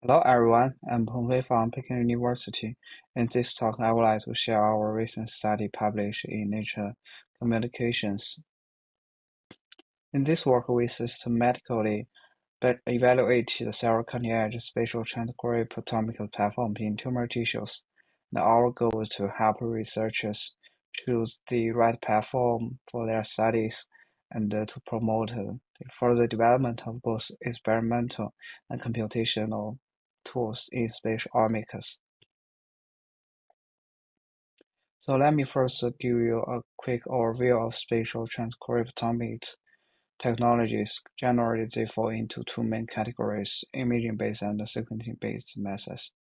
Hello everyone, I'm Pengwei from Peking University. In this talk, I would like to share our recent study published in Nature Communications. In this work, we systematically evaluated several cutting-edge spatial transcriptomics platforms in tumor tissues. And our goal is to help researchers choose the right platform for their studies and to promote the further development of both experimental and computational tools in spatial omics. So let me first give you a quick overview of spatial transcriptomics technologies. Generally, they fall into two main categories: imaging-based and sequencing-based methods.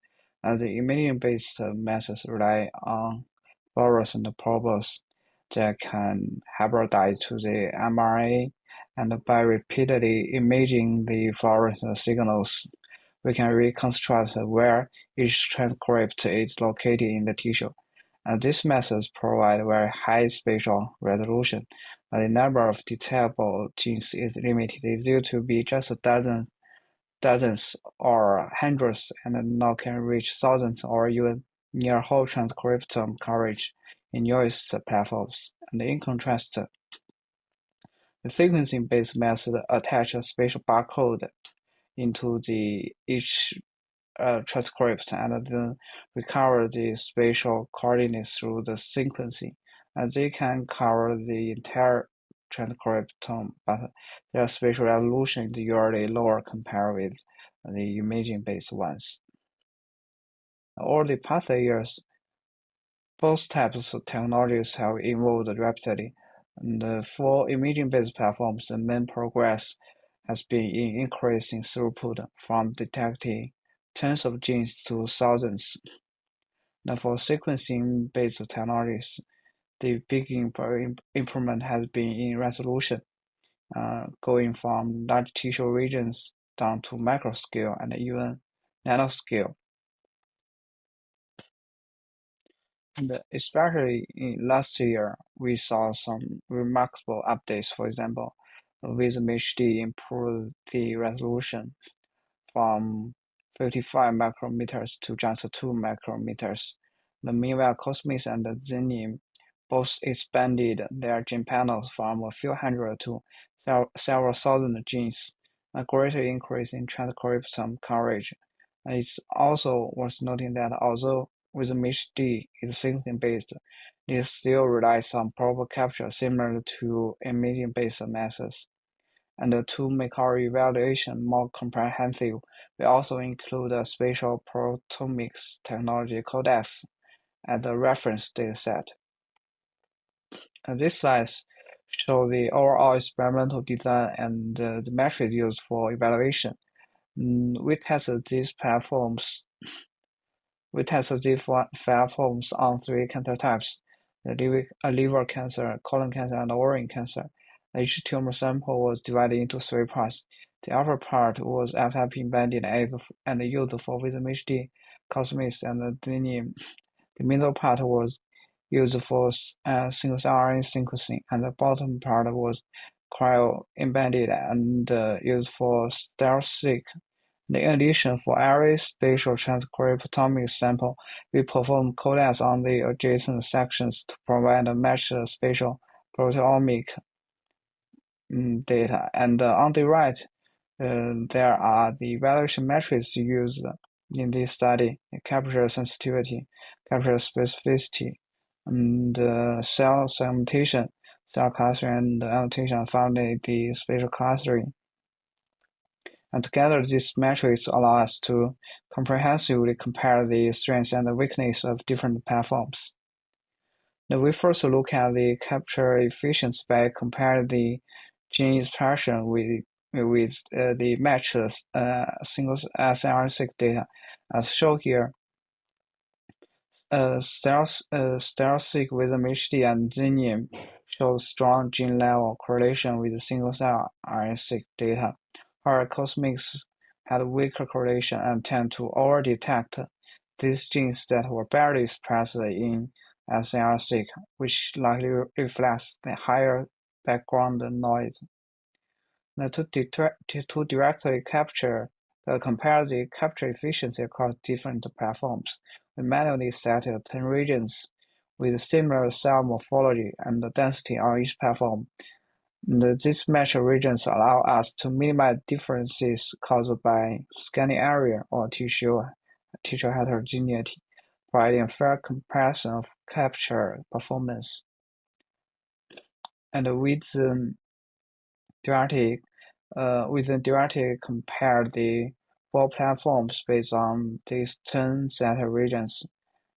And the imaging-based methods rely on fluorescent probes that can hybridize to the mRNA, and by repeatedly imaging the fluorescent signals, we can reconstruct where each transcript is located in the tissue. And these methods provide very high spatial resolution. The number of detectable genes is limited. It's due to be just dozens or hundreds, and now can reach thousands or even near whole transcriptome coverage in newest platforms. And in contrast, the sequencing-based method attach a spatial barcode into each transcript and then recover the spatial coordinates through the sequencing. And they can cover the entire transcriptome, but their spatial resolution is usually lower compared with the imaging-based ones. Over the past years, both types of technologies have evolved rapidly, and for imaging-based platforms, the main progress has been in increasing throughput from detecting tens of genes to thousands. Now, for sequencing-based technologies, the big improvement has been in resolution, going from large tissue regions down to microscale and even nanoscale. And especially in last year, we saw some remarkable updates. For example, Visium HD improved the resolution from 55 micrometers to just 2 micrometers. Meanwhile, CosMx and Xenium both expanded their gene panels from a few hundred to several thousand genes, a greater increase in transcriptome coverage. It's also worth noting that although Visium HD is sequencing-based, it still relies on probe capture similar to imaging-based methods. And to make our evaluation more comprehensive, we also include a spatial proteomics technology codex as a reference dataset. And these slides show the overall experimental design and the metrics used for evaluation. We tested these platforms on three cancer types: liver cancer, colon cancer, and ovarian cancer. Each tumor sample was divided into three parts. The upper part was FFPE embedded and used for Visium HD, CosMx, and Xenium. The middle part was used for single-cell RNA sequencing, and the bottom part was cryo-embedded and used for Stereo-seq. In addition, for every spatial transcriptomics sample, we perform codex on the adjacent sections to provide a matched spatial proteomic data. And on the right, there are the evaluation metrics used in this study: capture sensitivity, capture specificity, and cell segmentation, cell clustering, and annotation found in the spatial clustering. And together, these metrics allow us to comprehensively compare the strengths and the weakness of different platforms. Now, we first look at the capture efficiency by comparing the gene expression with the matched single SNR6 data. As shown here, Stereo-seq with HD and Xenium shows strong gene-level correlation with single-cell RNA-seq data, while CosMx had weaker correlation and tend to over-detect these genes that were barely expressed in SNR-seq, which likely reflects the higher background noise. Now, to directly capture compare the capture efficiency across different platforms. We manually set 10 regions with similar cell morphology and density on each platform. These matched regions allow us to minimize differences caused by scanning area or tissue heterogeneity, providing a fair comparison of capture performance. And with the directly compare the 4 platforms based on these 10 set regions.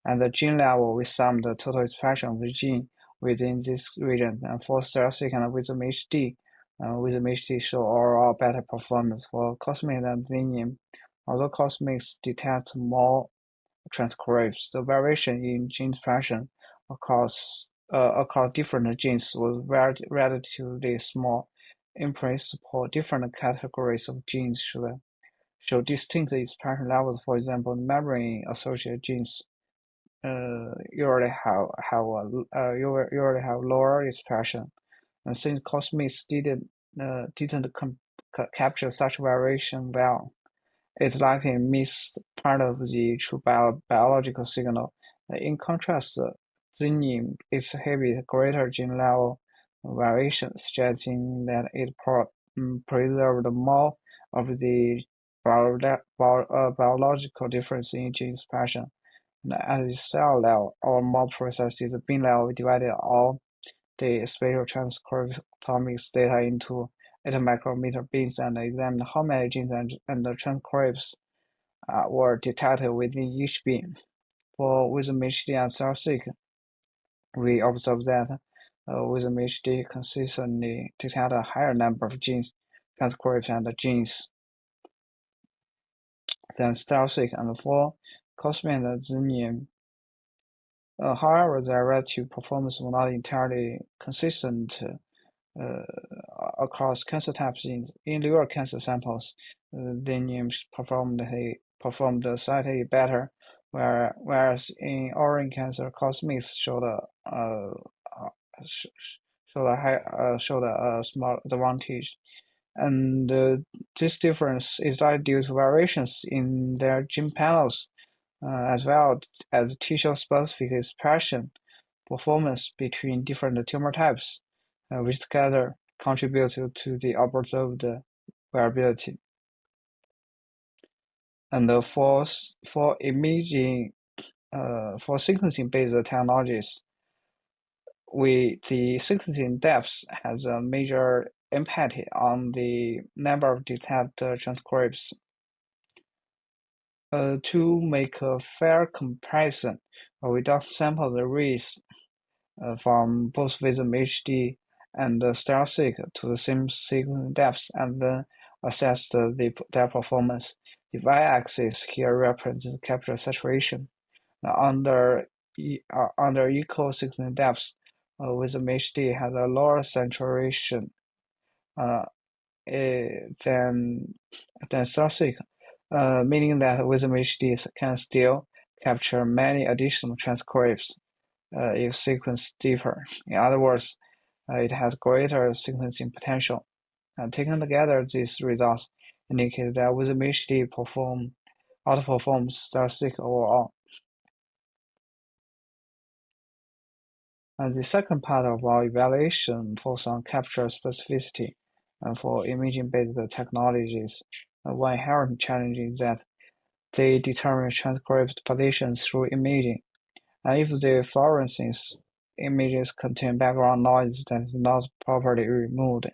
At the gene level, we sum the total expression of the gene within this region, and for Stereo-seq and Visium HD, Visium HD show overall better performance for CosMx and Xenium. Although CosMx detects more transcripts, the variation in gene expression across different genes was relatively small. In principle, different categories of genes show distinct expression levels. For example, membrane-associated genes usually have lower expression, and since CosMx didn't capture such variation well, it likely missed part of the true biological signal. In contrast, Xenium exhibits greater gene level variation, suggesting that it preserved more of the biological difference in gene expression. At the cell level, or more precisely the bin level, we divided all the spatial transcriptomics data into 8 micrometer bins and examined how many genes and transcripts were detected within each bin. For Visium HD and Stereo-seq, we observed that Visium HD consistently detected a higher number of genes, transcripts, and genes than Stereo-seq, and for CosMx and Xenium. However, their relative performance was not entirely consistent across cancer types. In liver cancer samples, Xenium performed slightly better, whereas in ovarian cancer, CosMx showed a small advantage. And this difference is likely due to variations in their gene panels, as well as tissue-specific expression performance between different tumor types, which together contribute to the observed variability. And for imaging, for sequencing-based technologies, the sequencing depth has a major impact on the number of detected transcripts. To make a fair comparison, we sample the rays from both Visium HD and Stereo-seq to the same sequencing depth, and then assess their performance. The y-axis here represents capture saturation. Under equal sequencing depth, Visium HD has a lower saturation than Stereo-seq, meaning that Visium HD can still capture many additional transcripts if sequenced deeper. In other words, it has greater sequencing potential. Taken together, these results indicate that Visium HD outperforms Stereo-seq overall. And the second part of our evaluation focuses on capture specificity. And for imaging-based technologies, one inherent challenge is that they determine transcript positions through imaging. And if the fluorescence images contain background noise that is not properly removed,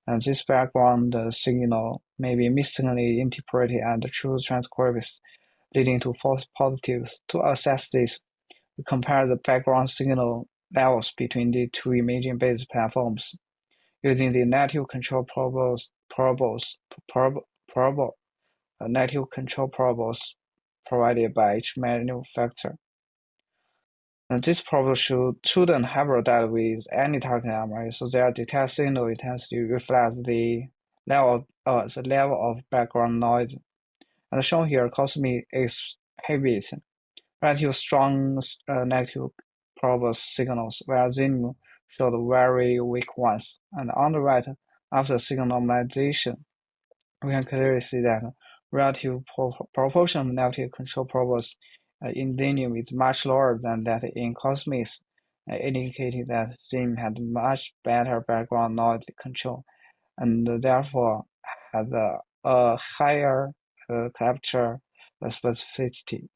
and this background signal may be mistakenly interpreted and true transcripts, leading to false positives. To assess this, we compare the background signal levels between the two imaging-based platforms using the negative control probables provided by each manufacturer. And this problem shouldn't have dealt with any target memory, so their detect signal intensity reflects the level of background noise. And shown here, CosMx exhibits relatively strong negative probable signals, where Xenium showed very weak ones. And on the right, after signal normalization, we can clearly see that relative proportion of negative control probes in Xenium is much lower than that in CosMx, indicating that Xenium had much better background noise control and therefore had a higher capture specificity.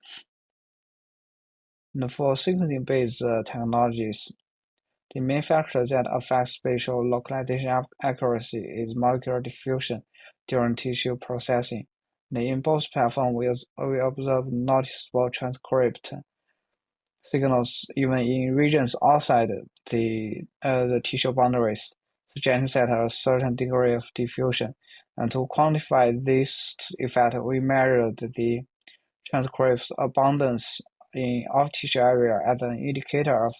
And for sequencing-based technologies, the main factor that affects spatial localization accuracy is molecular diffusion during tissue processing. In both platforms, we observe noticeable transcript signals even in regions outside the tissue boundaries, suggesting that a certain degree of diffusion. And to quantify this effect, we measured the transcript abundance in off-tissue area as an indicator of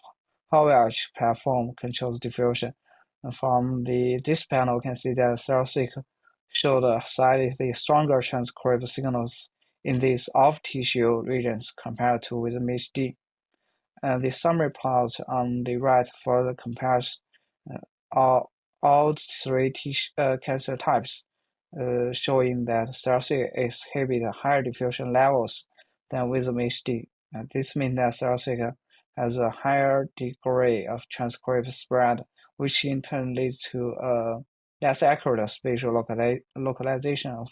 how well each platform controls diffusion. And from this panel, we can see that Stereo-seq showed a slightly stronger transcript signals in these off-tissue regions compared to Visium HD. The summary plot on the right further compares all three cancer types, showing that Stereo-seq exhibit higher diffusion levels than Visium HD. This means that Stereo-seq has a higher degree of transcript spread, which in turn leads to a less accurate spatial localization of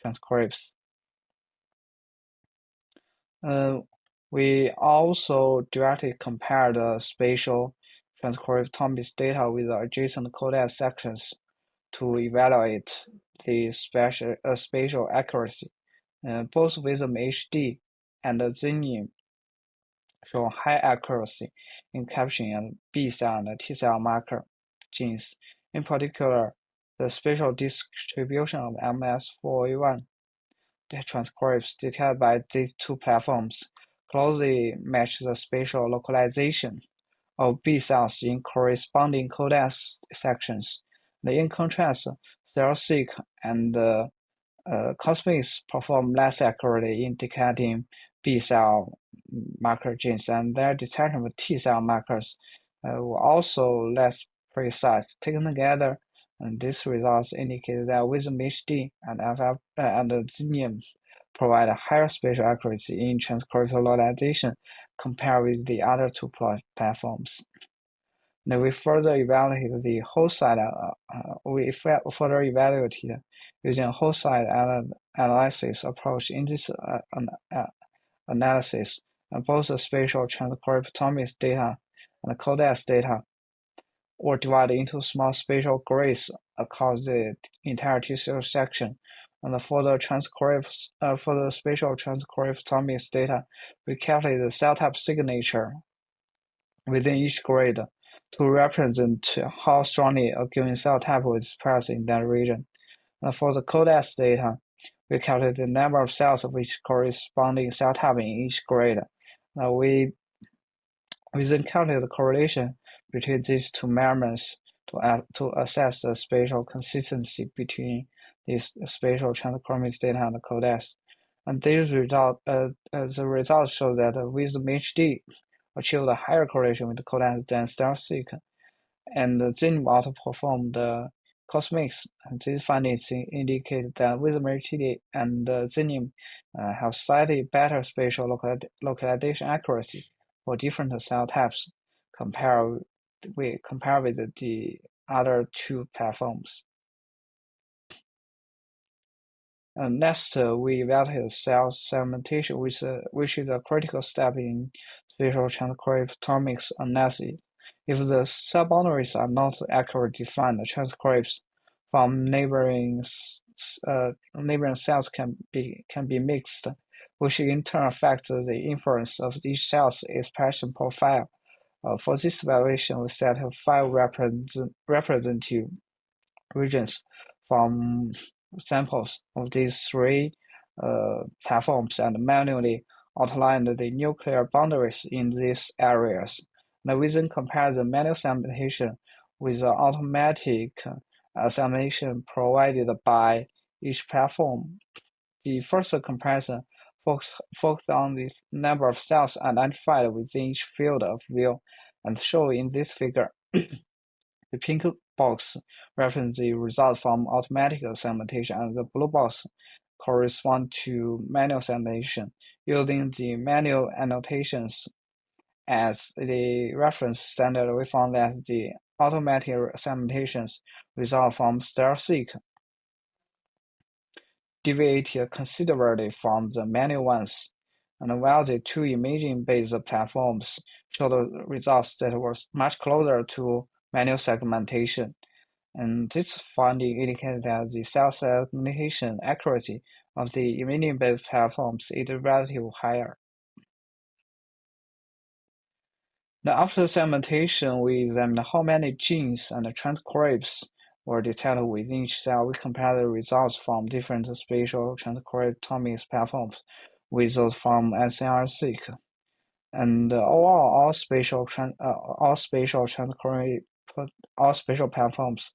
transcripts. We also directly compare the spatial transcriptomics data with the adjacent codec sections to evaluate the spatial accuracy. Both Visium HD and Xenium show high accuracy in capturing B-cell and T-cell marker genes. In particular, the spatial distribution of MS4A1 transcripts detected by these two platforms closely match the spatial localization of B cells in corresponding codec sections. In contrast, Stereo-seq and CosMx perform less accurately in detecting B cell marker genes, and their detection of T cell markers were also less precise. Taken together, and these results indicate that Visium HD and Xenium provide a higher spatial accuracy in transcriptional localization compared with the other two platforms. Then we further evaluated the whole site. Using a whole site analysis approach in this analysis, both the spatial transcriptomics data and the codec data were divided into small spatial grids across the entire tissue section. And for the spatial transcriptomics data, we calculate the cell type signature within each grid to represent how strongly a given cell type is expressed in that region. And for the codec data, we calculate the number of cells of each corresponding cell type in each grid. We then calculate the correlation between these two measurements to assess the spatial consistency between these spatial transcriptomics data and the codecs. And the results show that Visium HD achieved a higher correlation with the codec than Stereo-seq, and Xenium outperformed the CosMx. And these findings indicate that Visium HD and Xenium have slightly better spatial localization accuracy for different cell types compared with the other two platforms. Next, we evaluate cell segmentation, which is a critical step in spatial transcriptomics analysis. If the cell boundaries are not accurately defined, the transcripts from neighboring cells can be mixed, which in turn affects the inference of each cell's expression profile. For this evaluation, we set 5 representative regions from samples of these 3 platforms and manually outlined the nuclear boundaries in these areas. Now we then compare the manual segmentation with the automatic segmentation provided by each platform. The first comparison focused on the number of cells identified within each field of view, and shown in this figure. The pink box represents the result from automatic segmentation, and the blue box correspond to manual segmentation. Using the manual annotations as the reference standard, we found that the automatic segmentations result from Stereo-seq deviated considerably from the manual ones, and while the two imaging-based platforms showed results that were much closer to manual segmentation. And this finding indicated that the cell segmentation accuracy of the imaging-based platforms is relatively higher. Now, after segmentation, we examined how many genes and transcripts were detected within each cell. We compared the results from different spatial transcriptomics platforms with those from Stereo-seq. And all spatial platforms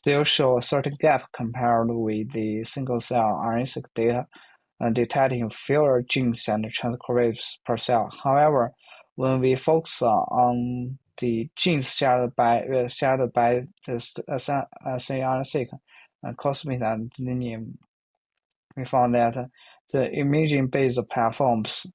still show a certain gap compared with the single-cell RNA-seq data, detecting fewer genes and transcripts per cell. However, when we focus on the genes shared by the CosMx and Xenium, we found that the imaging-based platforms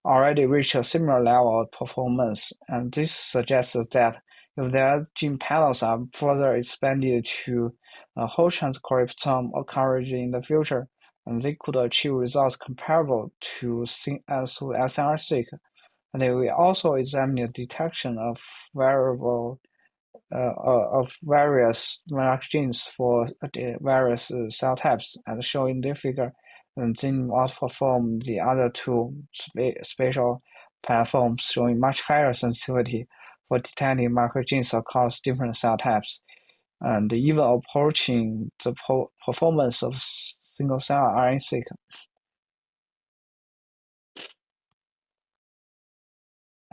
already reach a similar level of performance, and this suggests that if their gene panels are further expanded to a whole transcriptome coverage in the future, and they could achieve results comparable to SNR-seq. And we also examined detection of various genes for the various cell types, and showing the figure, and then outperform the other two spatial platforms, showing much higher sensitivity for detecting microgenes across different cell types, and even approaching the performance of single-cell RNA-seq.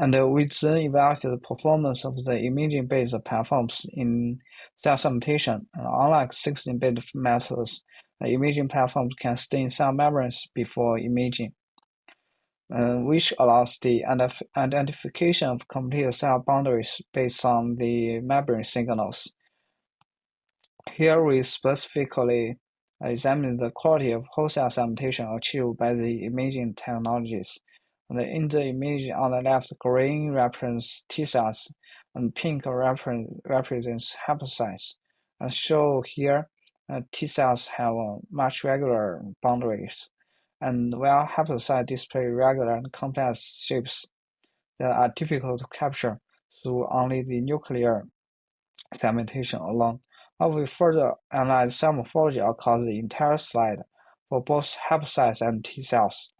And we then evaluated the performance of the imaging-based platforms in cell segmentation. Unlike sequencing-based methods, the imaging platforms can stain cell membranes before imaging, which allows the identification of complete cell boundaries based on the membrane signals. Here we specifically examined the quality of whole cell segmentation achieved by the imaging technologies. In the image on the left, green represents T cells, and pink represents hepatocytes. As shown here, T cells have much regular boundaries, and while hepatocytes display regular and complex shapes that are difficult to capture through only the nuclear segmentation alone. We further analyze cell morphology across the entire slide for both hepatocytes and T cells.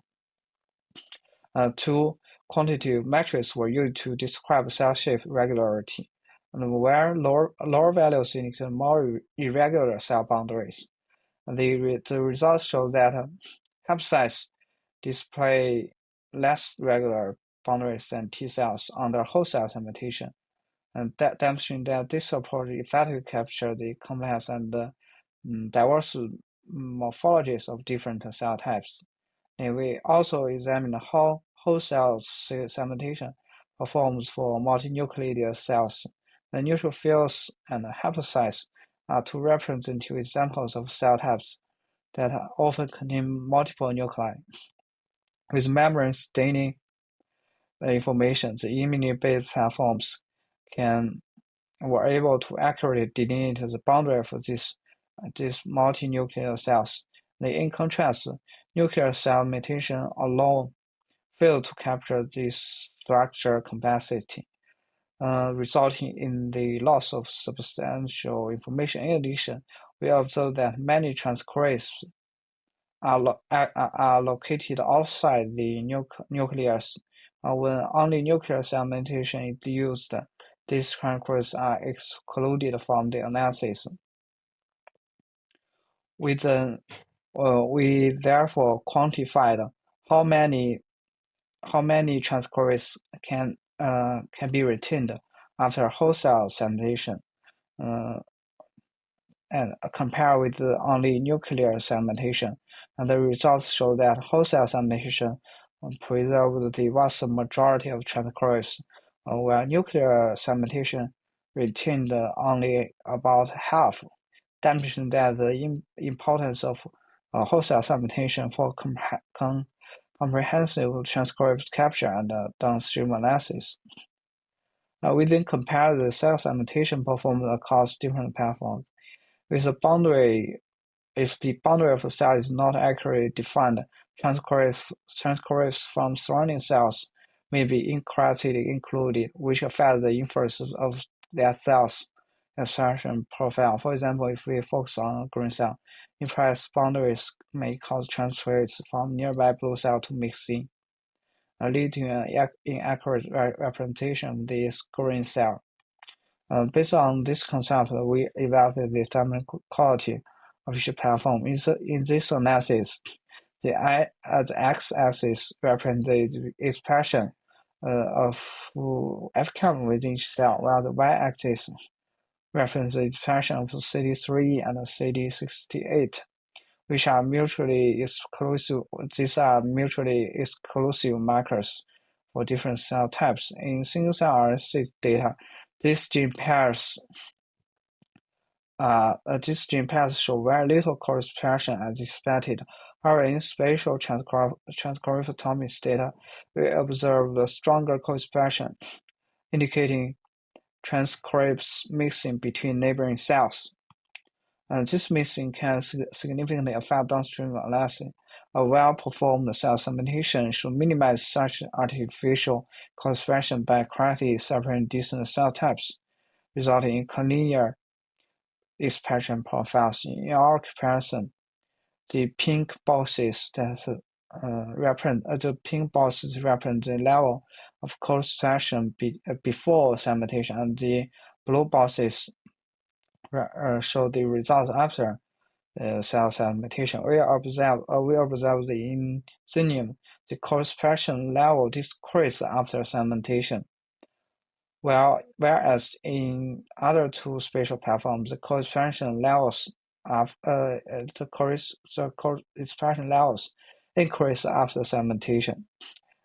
Two quantitative metrics were used to describe cell shape regularity, and where lower values indicate more irregular cell boundaries. The results show that hepatocytes display less regular boundaries than T cells under whole cell segmentation, and that demonstrating that this approach effectively captures the complex and diverse morphologies of different cell types. And we also examined how whole cell segmentation performs for multinucleated cells. The neutrophils and hepatocytes are two representative examples of cell types that often contain multiple nuclei. With membrane staining information, the imaging-based platforms were able to accurately delineate the boundary of these multinuclear cells. In contrast, nuclear segmentation alone failed to capture this structure complexity, resulting in the loss of substantial information. In addition, we observed that many transcripts are located outside the nucleus. When only nuclear segmentation is used, these transcripts are excluded from the analysis. We therefore quantified how many transcripts can be retained after whole cell segmentation, and compare with only nuclear segmentation. And the results show that whole cell segmentation preserved the vast majority of transcripts, while nuclear segmentation retained only about half, demonstrating that the importance of whole cell segmentation for comprehensive transcript capture and downstream analysis. We then compare the cell segmentation performed across different platforms. If the boundary of the cell is not accurately defined, transcripts from surrounding cells may be incorrectly included, which affects the inference of that cell's expression profile. For example, if we focus on a green cell, imprecise boundaries may cause transcripts from nearby blue cell to mix in, leading to an inaccurate representation of this green cell. Based on this concept, we evaluate the thermal quality of each platform. In this analysis, the x-axis represents the expression of FCAM within each cell, while the y-axis represents the expression of CD3 and CD68, which are mutually exclusive. These are mutually exclusive markers for different cell types. In single-cell RNA data, these gene pairs show very little co-expression as expected. However, in spatial transcriptomics data, we observe a stronger co-expression, indicating transcripts mixing between neighboring cells. This mixing can significantly affect downstream analysis. A well-performed cell segmentation should minimize such artificial co-expression by correctly separating distant cell types, resulting in collinear expression profiles. In our comparison, the pink boxes represent the level of co-expression before segmentation, and the blue boxes show the results after cell segmentation. We observe that in Xenium, the co-expression level decreases after segmentation, whereas in other two spatial platforms, the co-expression levels increase after segmentation.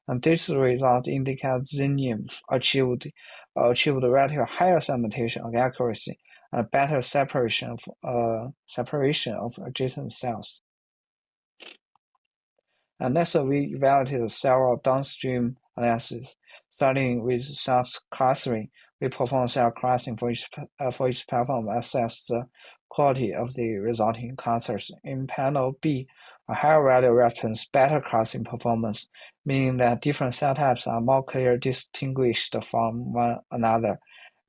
And this result indicates Xenium achieved relatively higher segmentation accuracy and better separation of adjacent cells. And next, we evaluated several downstream analyses. Starting with cell clustering, we perform cell clustering for each platform to assess the quality of the resulting clusters. In panel B, a higher value represents better clustering performance, meaning that different cell types are more clearly distinguished from one another.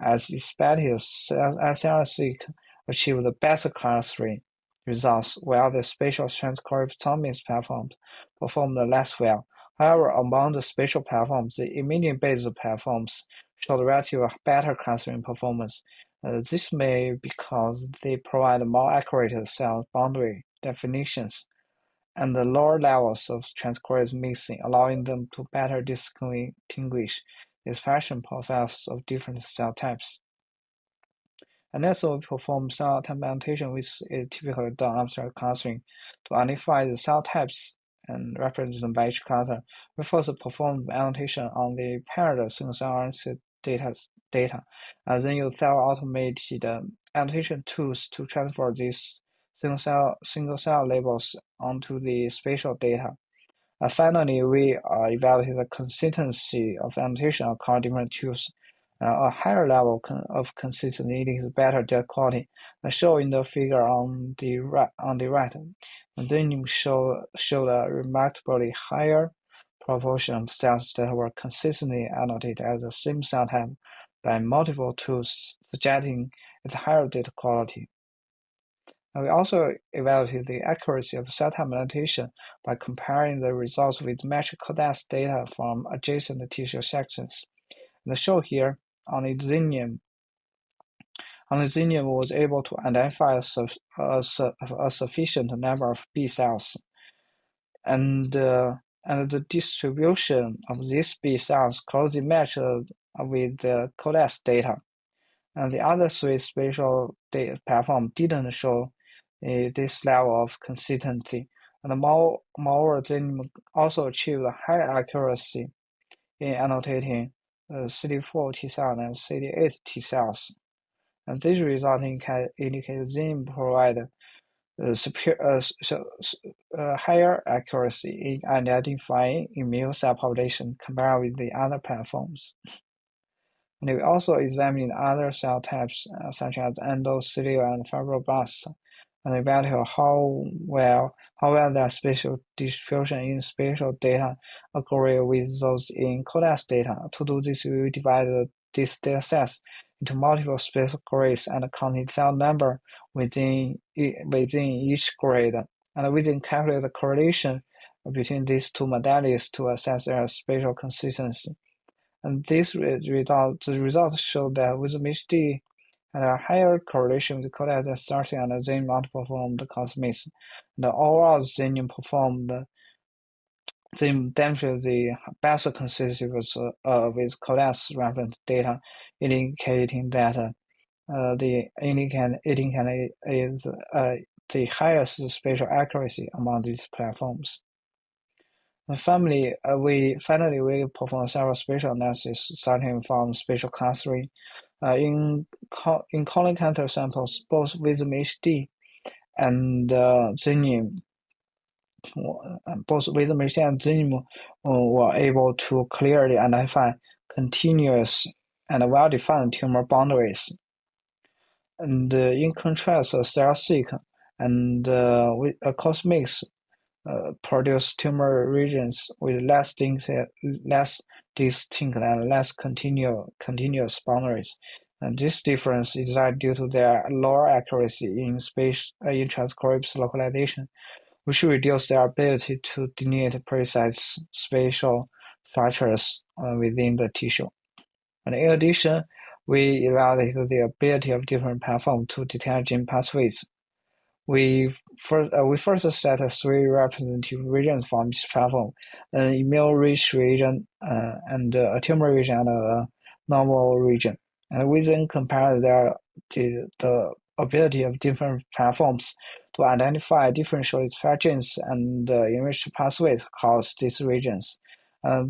As expected, Stereo-seq achieved the best clustering results, while the spatial transcriptomics platforms performed less well. However, among the spatial platforms, the imaging-based platforms showed relatively better clustering performance. This may be because they provide more accurate cell boundary definitions and the lower levels of transcript mixing, allowing them to better distinguish the expression profiles of different cell types. And also perform cell type annotation, which is typically done after clustering to identify the cell types and represent them by each cluster. We first perform annotation on the paired single-cell RNA data, and then use several automated annotation tools to transfer these single-cell labels onto the spatial data. Finally, we evaluate the consistency of annotation across different tools. A higher level of consistency indicates better data quality, as shown in the figure on the right. And then showed a remarkably higher proportion of cells that were consistently annotated as the same cell type by multiple tools, suggesting its higher data quality. And we also evaluated the accuracy of cell type annotation by comparing the results with metric codex data from adjacent tissue sections. The show here on the Xenium was able to identify a sufficient number of B cells, and the distribution of these B cells closely matched with the codex data. And the other three spatial data platforms didn't show this level of consistency. And moreover, Xenium also achieved a high accuracy in annotating CD4 T cells and CD8 T cells. And this result indicates Xenium provide higher accuracy in identifying immune cell population compared with the other platforms. And we also examined other cell types such as endothelial and fibroblasts, and evaluate how well their spatial distribution in spatial data agree with those in codex data. To do this, we divide these data sets into multiple spatial grades and counted cell number within each grade, and we then calculate the correlation between these two modalities to assess their spatial consistency. And the results show that Visium HD had a higher correlation with codex than Starcy and Zeng outperformed CosMx. The overall Xenium demonstrated the best consistency with codex reference data, indicating that the indican is the highest spatial accuracy among these platforms. And finally, we perform several spatial analysis starting from spatial class 3. In colon cancer samples, both Visium HD and Xenium, were able to clearly identify continuous and well-defined tumor boundaries. And in contrast, Stereo-seq and CosMx produce tumor regions with less distinct and less continuous boundaries. And this difference is due to their lower accuracy in transcriptomics localization, which reduce their ability to delineate precise spatial structures within the tissue. And in addition, we evaluated the ability of different platforms to detect gene pathways. We first set 3 representative regions from each platform: an immune-rich region, and a tumor region, and a normal region. And we then compared the ability of different platforms to identify differential expressed genes and enriched pathways across these regions.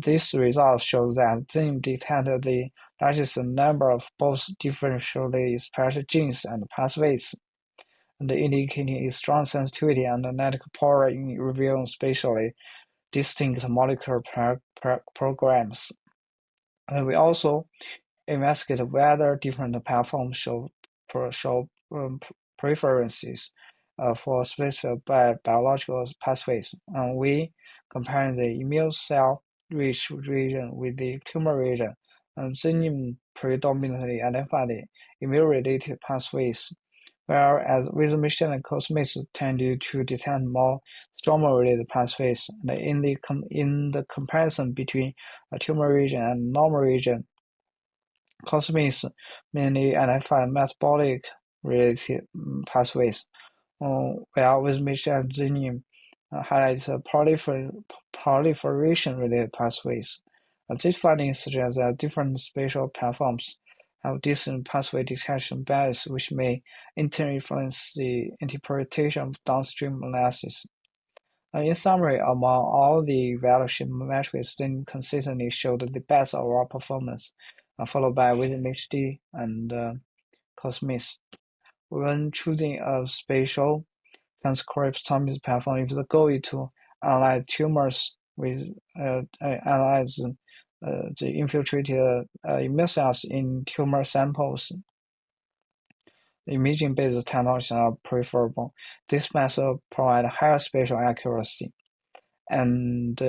This result shows that Xenium detected the largest number of both differentially expressed genes and pathways, and indicating its strong sensitivity and analytical power in revealing spatially distinct molecular programs. And we also investigate whether different platforms show preferences for specific biological pathways. And we compare the immune cell-rich region with the tumor region, and Xenium predominantly identified the immune-related pathways, whereas Visium HD and CosMx tended to detect more stroma-related pathways. And in the comparison between a tumor region and normal region, CosMx mainly identified metabolic-related pathways, while Visium HD and Xenium highlights proliferation-related pathways. These findings suggest that different spatial platforms have different pathway detection bias, which may in turn influence the interpretation of downstream analysis. In summary, among all the evaluation metrics, Xenium consistently showed the best overall performance, followed by Visium HD and CosMx. When choosing a spatial transcriptomics platform, if the goal is to analyze tumors analyze the infiltrated immune cells in tumor samples, imaging-based technologies are preferable. This method provides higher spatial accuracy and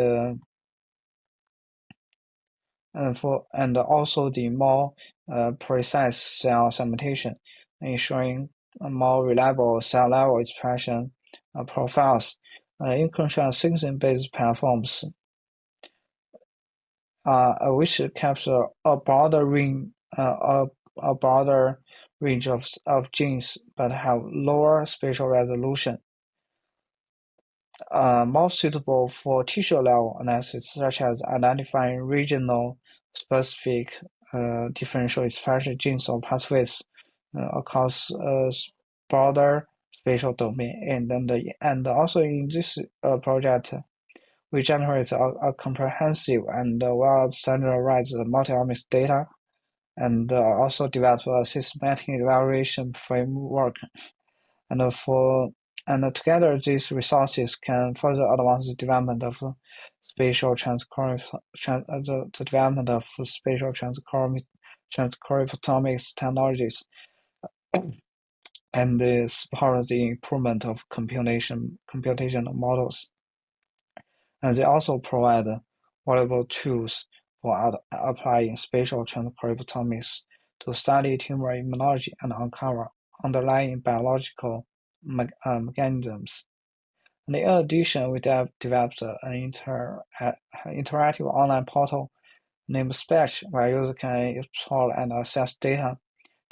also the more precise cell segmentation, ensuring more reliable cell-level expression profiles. In contrast, sequencing-based platforms which capture a broader range of genes but have lower spatial resolution, more suitable for tissue-level analysis, such as identifying regional specific differential expression genes or pathways across a broader spatial domain. And also in this project, we generate a comprehensive and well-standardized multi-omics data, and also develop a systematic evaluation framework. And for And together, these resources can further advance the development of spatial the development of spatial transcriptomics technologies and support the improvement of computational models. And they also provide valuable tools for applying spatial transcriptomics to study tumor immunology and uncover underlying biological mechanisms. And in addition, we developed an interactive online portal named Spatial, where users can explore and access data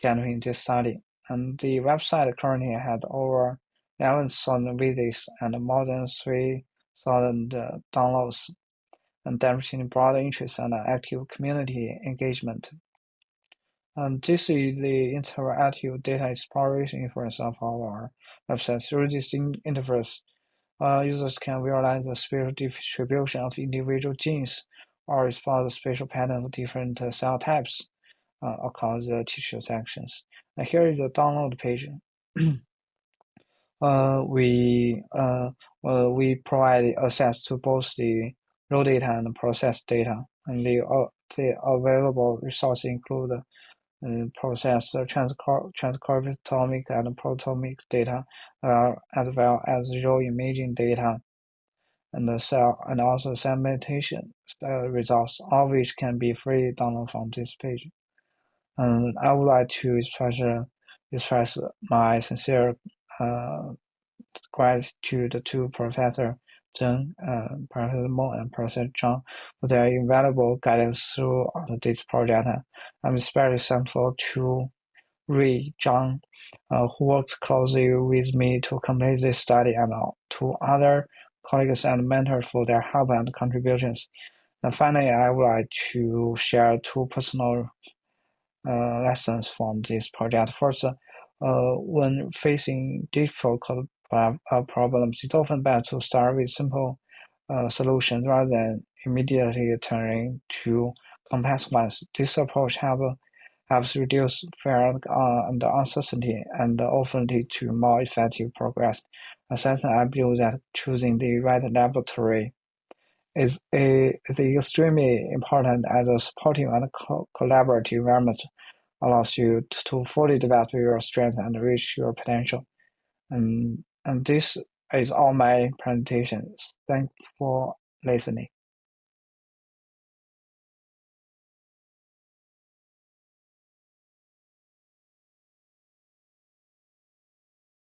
generated in this study. And the website currently has over 11,000 visits and more than 3,000 downloads, and demonstrating broad interest and active community engagement. And this is the interactive data exploration interface of our website. Through this interface, users can visualize the spatial distribution of individual genes or explore the spatial pattern of different cell types across the tissue sections. And here is the download page. We provide access to both the raw data and processed data, and the available resources include processed transcriptomic and proteomic data, as well as raw imaging data and also segmentation results, all of which can be freely downloaded from this page. And I would like to express my sincere gratitude to Professor Zeng, Professor Mo, and Professor Zhang for their invaluable guidance throughout this project. I'm especially thankful to Ray Zhang, who worked closely with me to complete this study, and to other colleagues and mentors for their help and contributions. And finally, I would like to share two personal lessons from this project. First, when facing difficult problems, it's often better to start with simple solutions rather than immediately turning to complex ones. This approach helps reduce fear and uncertainty and often lead to more effective progress. Second, I believe that choosing the right laboratory is extremely important, as a supportive and collaborative environment allows you to fully develop your strength and reach your potential. And this is all my presentations. Thanks for listening.